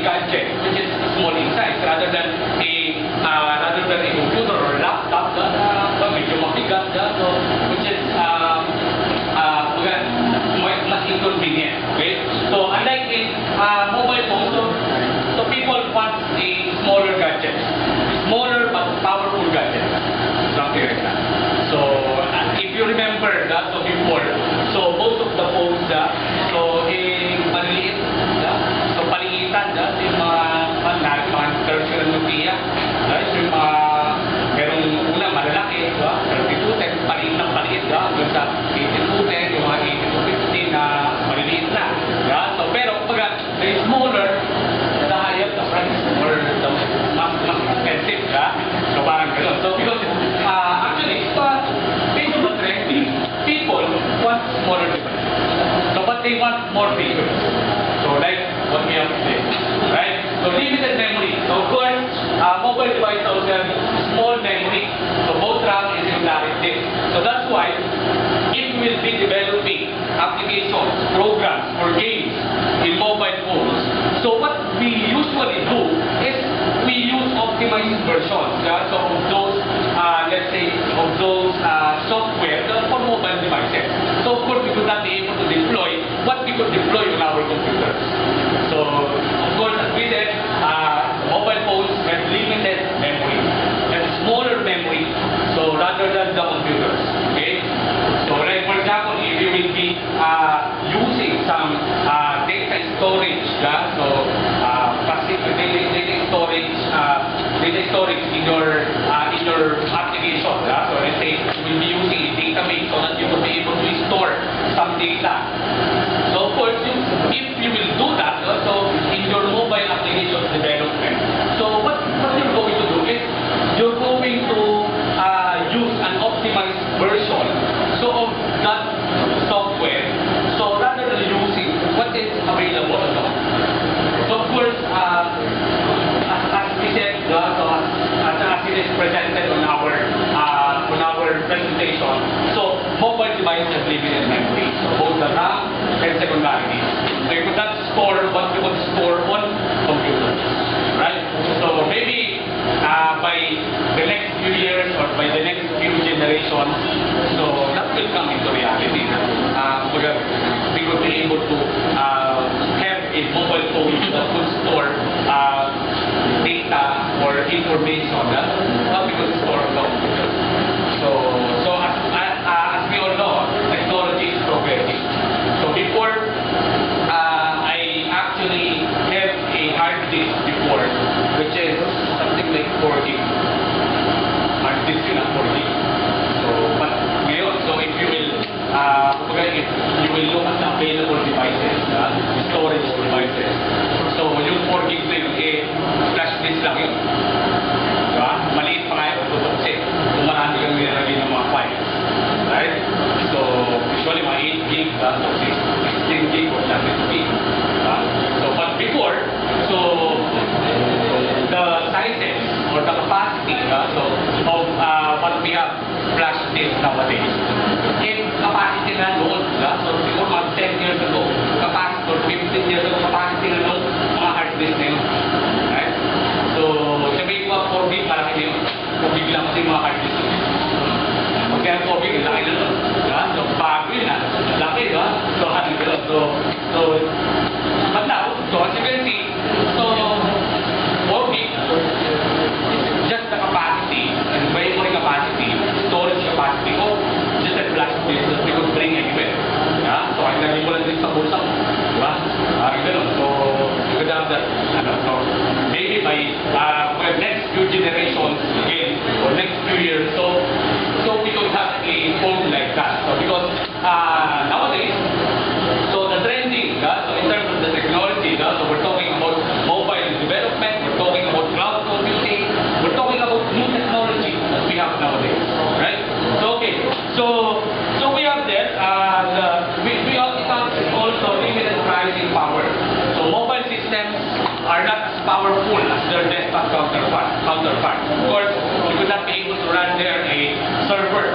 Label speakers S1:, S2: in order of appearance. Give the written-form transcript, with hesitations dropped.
S1: gadget which is small in size rather than a computer or laptop na medyo mabigat so which is mas inconvenient. Okay? So unlike in mobile phone, so people want a smaller gadget, smaller but powerful gadget, something like that. So if you remember that, so before, so most of the phones so maliliit, so paliitan, yung mga tertiary Nokia, so yung mga merong una malalaki, 3210, paliit ng paliit, hanggang sa 8210, yung mga 8250 na maliliit na. So pero pag smaller, the higher the price or the mas expensive, so parang gano'n. So because actually, based on the trending, people want smaller devices. So but they want more features. So like what we have today, right? So limited memory. So of course, mobile device also have small memory. So both RAM and indirect disk. So that's why if we will be developing applications, programs, or games in mobile phones, so what we usually do is we use optimized versions. So of those, let's say, of those software for mobile devices. So of course we could not be able to deploy what we could deploy on our computers. So of course, as we said, mobile phones have limited memory, have smaller memory, so rather than the computers. Okay. So like for example, if you will be using some data storage, so data storage in your application. So let's say you will be using a database so that you will be able to store some data. So of course, if you will do that, so in your mobile application development, so what you're going to do is you're going to use an optimized version of that software. So rather than using what is available on the market. So of course, as we said, so as it is presented on our presentation, so mobile devices have limited memory, so both the RAM and secondary disk. So you could not store what you would store on computers, right? So maybe by the next few years or by the next few generations, so that will come into reality. We could be able to have a mobile phone that could store data or information that we could store on the computer. So as we all know, technology is progressing. So before, I actually have a hard disk before, which is something like 4 gig. Hard disk yun, 4 gig. So, but ngayon, so if you will look at the available devices, storage devices, so yung 4 gig na yun, flash disk lang yun. Diba? Maliit pa nga yung tutusin kung marami kang nilalagay ng mga files. Right? So, usually mga 8 gig, so 16 gig or 32 gig. So, but before, so the sizes or the capacity of what we have flash disk nowadays, capacity na noon, so siguro mga 10 years ago, capacity or 15 years ago, capacity na noon, mga hard disk na yun. Right? So, sabihin ko 4 gig, parang hindi yun. 4 gig lang kasi mga hard disk. Pag kaya 4 gig, laki na nun. So, bago yun laki, so hard disk. But now, so as you can see, so 4 gig is just the capacity, and memory capacity, storage capacity of just a flash disk that we could bring anywhere. So ay lagi mo lang din sa bulsa mo. Diba? Ganun. So you could have that. So maybe by next few generations again, or next few years, so we could have a phone like that. So because nowadays, so the trending, so in terms of the technology, so we're talking about mobile development, we're talking about cloud computing, we're talking about new technology that we have nowadays, right? So okay, so we have there, we also limited pricing power. So mobile systems are not as powerful as their desktop counterparts. Of course, you could not be able to run there a server